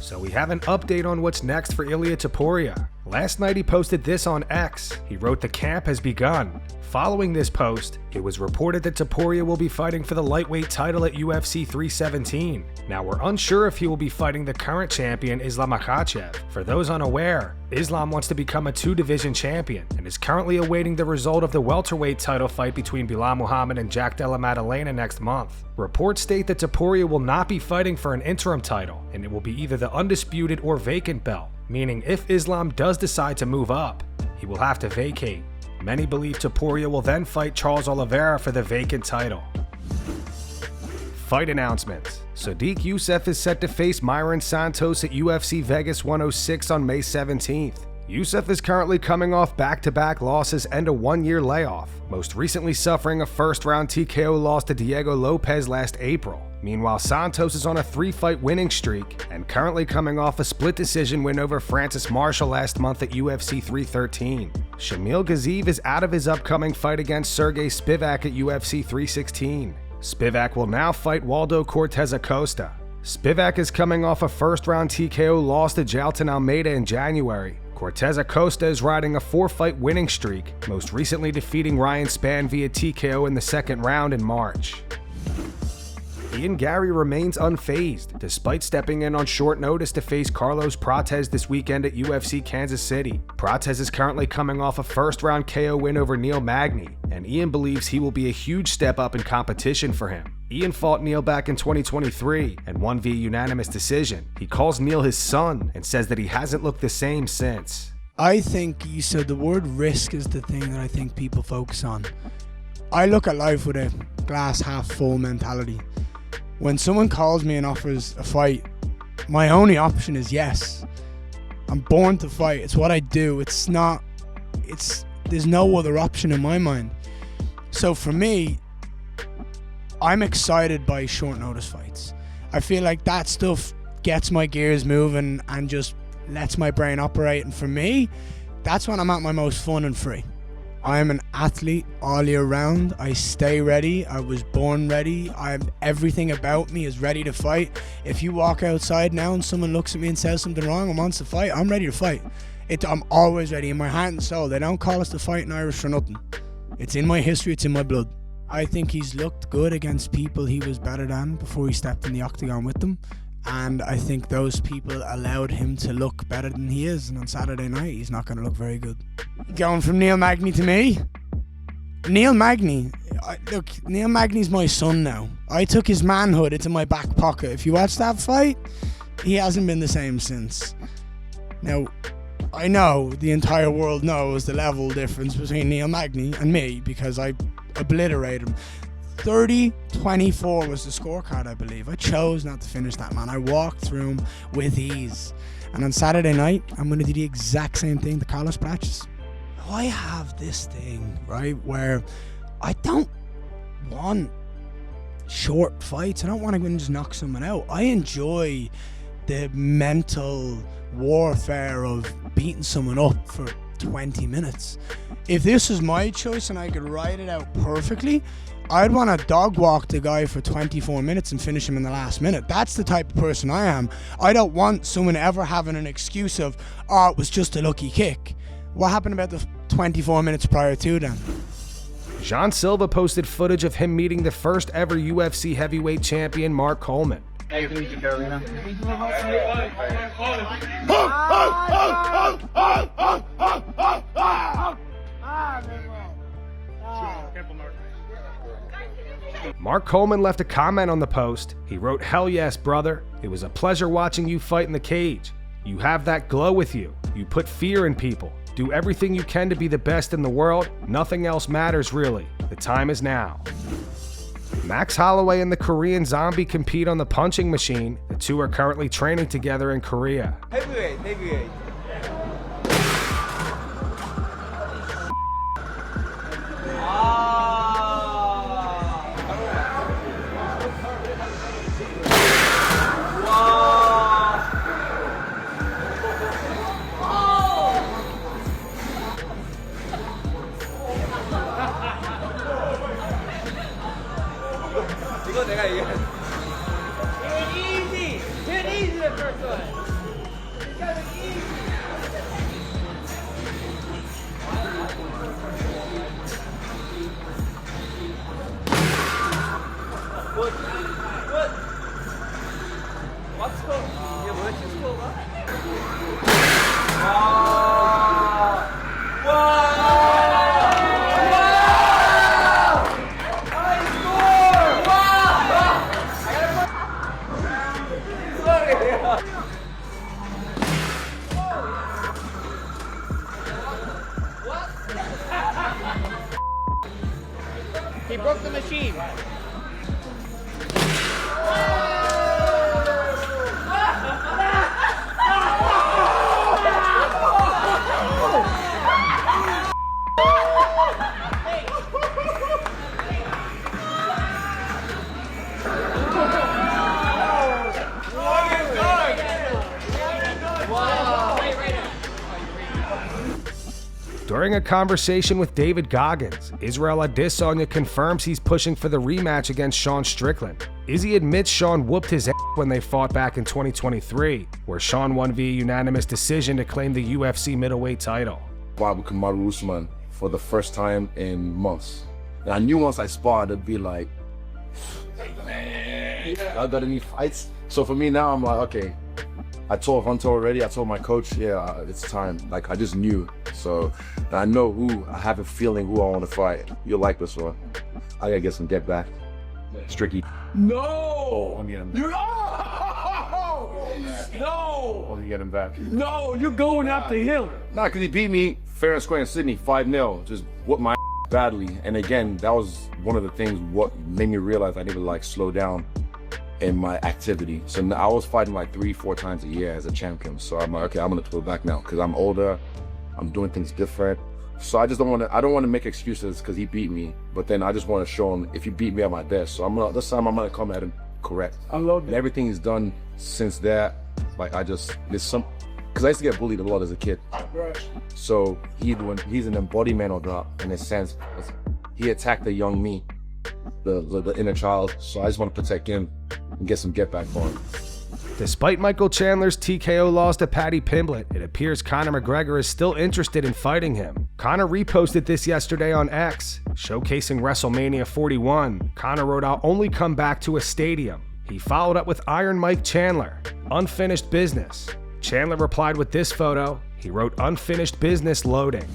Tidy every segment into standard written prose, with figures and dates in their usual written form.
So we have an update on what's next for Ilia Topuria. Last night he posted this on X. He wrote the camp has begun. Following this post, it was reported that Topuria will be fighting for the lightweight title at UFC 317. Now we're unsure if he will be fighting the current champion Islam Makhachev. For those unaware, Islam wants to become a 2-division champion and is currently awaiting the result of the welterweight title fight between Bilal Muhammad and Jack Della Maddalena next month. Reports state that Topuria will not be fighting for an interim title, and it will be either the undisputed or vacant belt, meaning if Islam does decide to move up, he will have to vacate. Many believe Topuria will then fight Charles Oliveira for the vacant title. Fight announcements. Sodiq Yusuff is set to face Myron Santos at UFC Vegas 106 on May 17th. Yusuff is currently coming off back-to-back losses and a 1-year layoff, most recently suffering a first-round TKO loss to Diego Lopez last April. Meanwhile, Santos is on a 3-fight winning streak and currently coming off a split decision win over Francis Marshall last month at UFC 313. Shamil Gaziev is out of his upcoming fight against Sergey Spivak at UFC 316. Spivak will now fight Waldo Cortez Acosta. Spivak is coming off a first-round TKO loss to Jailton Almeida in January. Cortez Acosta is riding a 4-fight winning streak, most recently defeating Ryan Spann via TKO in the second round in March. Garry remains unfazed, despite stepping in on short notice to face Carlos Prates this weekend at UFC Kansas City. Prates is currently coming off a first-round KO win over Neil Magny, and Ian believes he will be a huge step up in competition for him. Ian fought Neil back in 2023 and won via unanimous decision. He calls Neil his son and says that he hasn't looked the same since. I think you said the word risk is the thing that I think people focus on. I look at life with a glass half full mentality. When someone calls me and offers a fight, my only option is yes. I'm born to fight. It's what I do. There's no other option in my mind. So for me, I'm excited by short notice fights. I feel like that stuff gets my gears moving and just lets my brain operate. And for me, that's when I'm at my most fun and free. I'm an athlete all year round. I stay ready. I was born ready. Everything about me is ready to fight. If you walk outside now and someone looks at me and says something wrong and wants to fight, I'm ready to fight. I'm always ready in my heart and soul. They don't call us to fight in Irish for nothing. It's in my history. It's in my blood. I think he's looked good against people he was better than before he stepped in the octagon with them. And I think those people allowed him to look better than he is. And on Saturday night, he's not going to look very good. Going from Neil Magny to me? Neil Magny. Look, Neil Magny's my son now. I took his manhood into my back pocket. If you watch that fight, he hasn't been the same since. Now, I know the entire world knows the level difference between Neil Magny and me because I obliterated him. 30-24 was the scorecard, I believe. I chose not to finish that, man. I walked through him with ease. And on Saturday night, I'm going to do the exact same thing to Carlos Prates. I have this thing, right, where I don't want short fights. I don't want to go and just knock someone out. I enjoy the mental warfare of beating someone up for 20 minutes. If this was my choice and I could ride it out perfectly, I'd want to dog walk the guy for 24 minutes and finish him in the last minute. That's the type of person I am. I don't want someone ever having an excuse of, oh, it was just a lucky kick. What happened about the 24 minutes prior to then? Jean Silva posted footage of him meeting the first ever UFC heavyweight champion Mark Coleman. Hey, can you get Carolina? Mark Coleman left a comment on the post. He wrote, "Hell yes, brother. It was a pleasure watching you fight in the cage. You have that glow with you. You put fear in people. Do everything you can to be the best in the world. Nothing else matters really. The time is now." Max Holloway and the Korean Zombie compete on the punching machine. The two are currently training together in Korea. Heavyweight. 이거 내가 얘기해. Hit easy the first one. During a conversation with David Goggins, Israel Adesanya confirms he's pushing for the rematch against Sean Strickland. Izzy admits Sean whooped his ass when they fought back in 2023, where Sean won via unanimous decision to claim the UFC middleweight title. Bob Kamaru Usman for the first time in months. And I knew once I sparred, it'd be like, man, I got any fights? So for me now, I'm like, okay, I told Hunter already, I told my coach, yeah, it's time. Like, I just knew. So I know who, I have a feeling who I want to fight. You'll like this one. I gotta get some get back. Stricky. No! Let me get him You're, no! Let me get him back. No, you're going after him. Nah, because he beat me fair and square in Sydney, 5-0. Just whooped my badly. And again, that was one of the things what made me realize I need to like slow down in my activity. So I was fighting like 3-4 times a year as a champion. So I'm like, okay, I'm gonna pull back now because I'm older, I'm doing things different. So I just don't want to make excuses because he beat me, but then I just want to show him if you beat me at my best. So this time I'm gonna come at him correct. I love And that. everything he's done since that, like because I used to get bullied a lot as a kid. Right. So he's an embodiment of that in a sense. He attacked the young me, the inner child. So I just want to protect him and get some get back for him. Despite Michael Chandler's TKO loss to Paddy Pimblett, it appears Conor McGregor is still interested in fighting him. Conor reposted this yesterday on X, showcasing WrestleMania 41. Conor wrote, "I'll only come back to a stadium." He followed up with Iron Mike Chandler, "Unfinished business." Chandler replied with this photo. He wrote, "Unfinished business loading."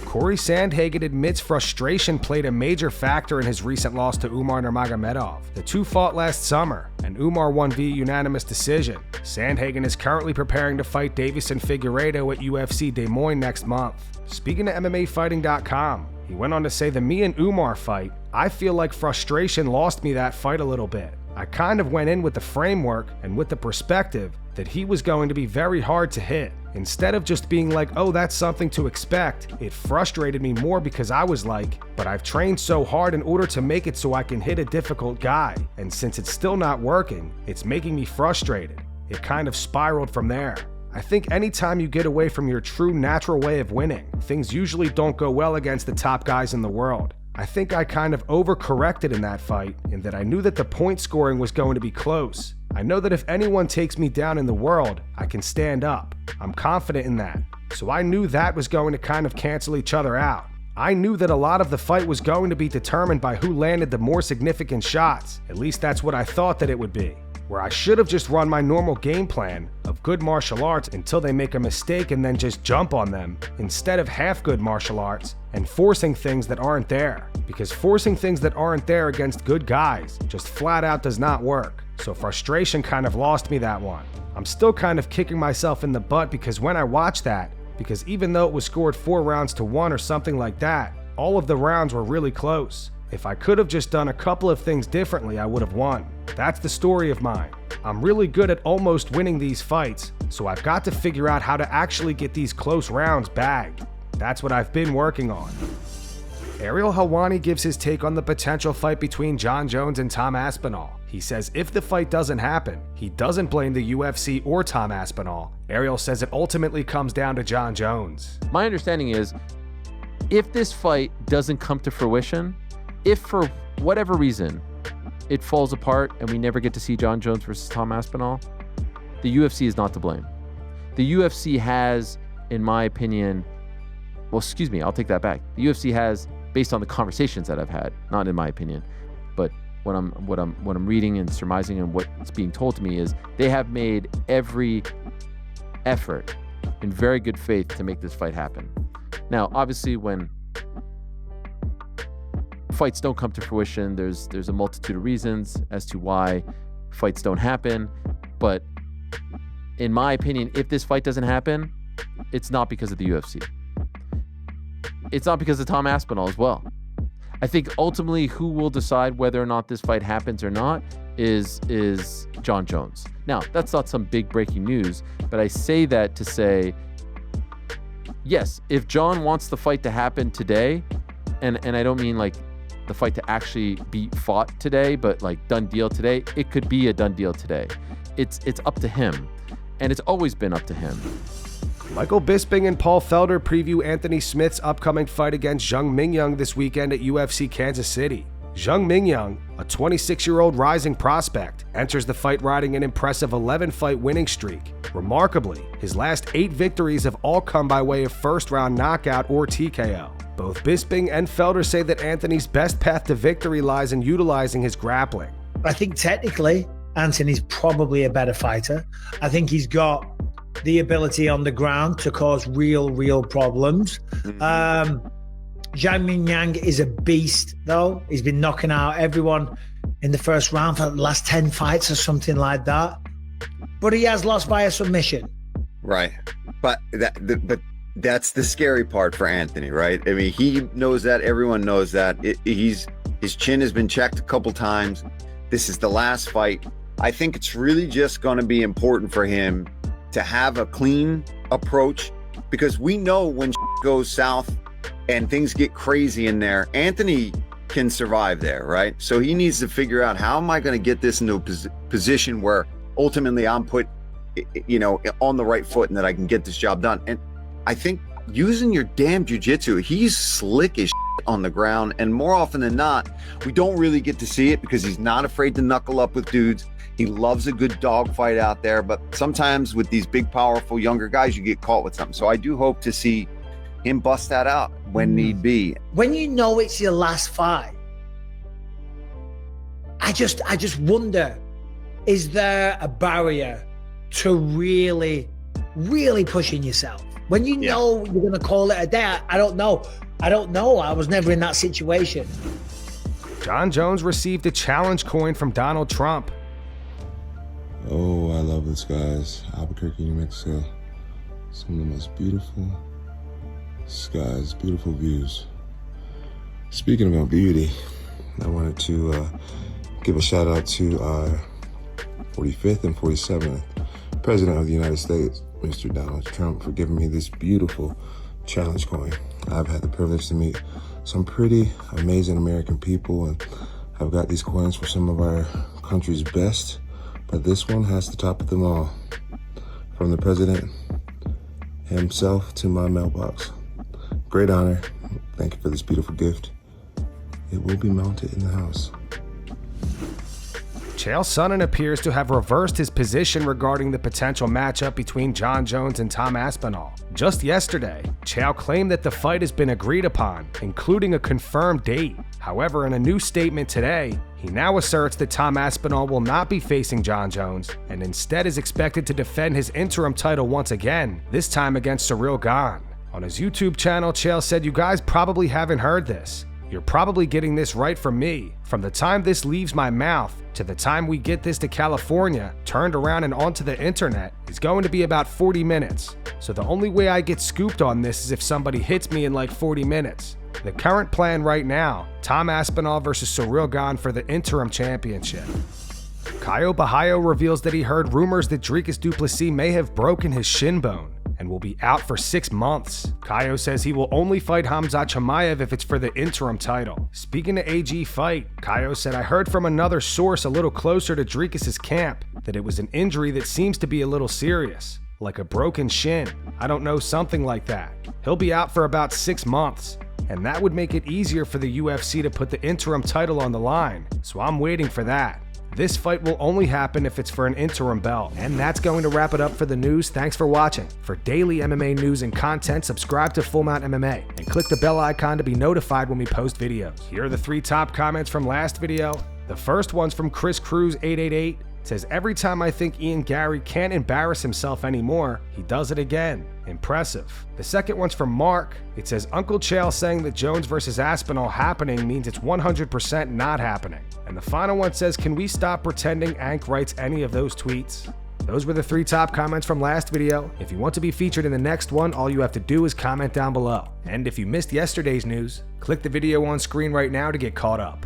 Cory Sandhagen admits frustration played a major factor in his recent loss to Umar Nurmagomedov. The two fought last summer, and Umar won via unanimous decision. Sandhagen is currently preparing to fight Davison Figueiredo at UFC Des Moines next month. Speaking to MMAfighting.com, he went on to say, "The me and Umar fight, I feel like frustration lost me that fight a little bit. I kind of went in with the framework and with the perspective that he was going to be very hard to hit. Instead of just being like, oh, that's something to expect, it frustrated me more because I was like, but I've trained so hard in order to make it so I can hit a difficult guy. And since it's still not working, it's making me frustrated. It kind of spiraled from there. I think anytime you get away from your true natural way of winning, things usually don't go well against the top guys in the world. I think I kind of overcorrected in that fight in that I knew that the point scoring was going to be close. I know that if anyone takes me down in the world, I can stand up. I'm confident in that. So I knew that was going to kind of cancel each other out. I knew that a lot of the fight was going to be determined by who landed the more significant shots. At least that's what I thought that it would be. Where I should have just run my normal game plan of good martial arts until they make a mistake and then just jump on them, instead of half good martial arts and forcing things that aren't there. Because forcing things that aren't there against good guys just flat out does not work. So frustration kind of lost me that one. I'm still kind of kicking myself in the butt because when I watched that, because even though it was scored 4 rounds to 1 or something like that, all of the rounds were really close. If I could have just done a couple of things differently, I would have won. That's the story of mine. I'm really good at almost winning these fights, so I've got to figure out how to actually get these close rounds bagged. That's what I've been working on. Ariel Helwani gives his take on the potential fight between Jon Jones and Tom Aspinall. He says if the fight doesn't happen, he doesn't blame the UFC or Tom Aspinall. Ariel says it ultimately comes down to Jon Jones. My understanding is, if this fight doesn't come to fruition, if for whatever reason it falls apart and we never get to see Jon Jones versus Tom Aspinall, the UFC is not to blame. The UFC has, in my opinion, well, excuse me, I'll take that back. The UFC has, based on the conversations that I've had, not in my opinion, but what I'm reading and surmising and what's being told to me is they have made every effort in very good faith to make this fight happen. Now, obviously, when fights don't come to fruition, there's a multitude of reasons as to why fights don't happen, but in my opinion, if this fight doesn't happen, it's not because of the UFC. It's not because of Tom Aspinall as well. I think ultimately who will decide whether or not this fight happens or not is Jon Jones. Now, that's not some big breaking news, but I say that to say, yes, if Jon wants the fight to happen today, and I don't mean like the fight to actually be fought today, but like done deal today, it could be a done deal today. It's up to him, and it's always been up to him. Michael Bisping and Paul Felder preview Anthony Smith's upcoming fight against Zhang Mingyang this weekend at UFC Kansas City. Zhang Mingyang, a 26-year-old rising prospect, enters the fight riding an impressive 11-fight winning streak. Remarkably, his last 8 victories have all come by way of first-round knockout or TKO. Both Bisping and Felder say that Anthony's best path to victory lies in utilizing his grappling. I think technically, Anthony's probably a better fighter. I think he's got the ability on the ground to cause real problems. Zhang Mingyang is a beast, though. He's been knocking out everyone in the first round for the last 10 fights or something like that. But he has lost via submission. Right. But that's the scary part for Anthony, right? I mean, he knows that. Everyone knows that. His chin has been checked a couple times. This is the last fight. I think it's really just going to be important for him to have a clean approach, because we know when goes south and things get crazy in there, Anthony can survive there, right? So he needs to figure out, how am I going to get this into a position where ultimately I'm put, on the right foot and that I can get this job done. And I think using your damn jiu-jitsu, he's slick as on the ground, and more often than not, we don't really get to see it because he's not afraid to knuckle up with dudes. He loves a good dogfight out there, but sometimes with these big, powerful, younger guys, you get caught with something. So I do hope to see him bust that out when need be. When you know it's your last fight, I just wonder, is there a barrier to really pushing yourself? When you know you're going to call it a day, I don't know. I was never in that situation. Jon Jones received a challenge coin from Donald Trump. Oh, I love the skies. Albuquerque, New Mexico. Some of the most beautiful skies, beautiful views. Speaking about beauty, I wanted to give a shout out to our 45th and 47th President of the United States, Mr. Donald Trump, for giving me this beautiful challenge coin. I've had the privilege to meet some pretty amazing American people, and I've got these coins for some of our country's best, but this one has to top them all. From the president himself to my mailbox. Great honor. Thank you for this beautiful gift. It will be mounted in the house. Chael Sonnen appears to have reversed his position regarding the potential matchup between Jon Jones and Tom Aspinall. Just yesterday, Chael claimed that the fight has been agreed upon, including a confirmed date. However, in a new statement today, he now asserts that Tom Aspinall will not be facing Jon Jones and instead is expected to defend his interim title once again, this time against Ciryl Gane. On his YouTube channel, Chael said, "You guys probably haven't heard this. You're probably getting this right from me. From the time this leaves my mouth to the time we get this to California, turned around and onto the internet, is going to be about 40 minutes. So the only way I get scooped on this is if somebody hits me in like 40 minutes. The current plan right now, Tom Aspinall versus Ciryl Gane for the interim championship." Caio reveals that he heard rumors that Dricus du Plessis may have broken his shin bone and will be out for 6 months. Caio says he will only fight Khamzat Chimaev if it's for the interim title. Speaking to AG Fight, Caio said, "I heard from another source a little closer to Dricus' camp that it was an injury that seems to be a little serious, like a broken shin. I don't know, something like that. He'll be out for about 6 months, and that would make it easier for the UFC to put the interim title on the line, so I'm waiting for that. This fight will only happen if it's for an interim belt." And that's going to wrap it up for the news. Thanks for watching. For daily MMA news and content, subscribe to Full Mount MMA and click the bell icon to be notified when we post videos. Here are the 3 top comments from last video. The first one's from Chris Cruz 888. It says, "Every time I think Garry can't embarrass himself anymore, he does it again. Impressive." The second one's from Mark. It says, "Uncle Chael saying that Jones versus Aspinall happening means it's 100% not happening." And the final one says, "Can we stop pretending Ank writes any of those tweets?" Those were the 3 top comments from last video. If you want to be featured in the next one, all you have to do is comment down below. And if you missed yesterday's news, click the video on screen right now to get caught up.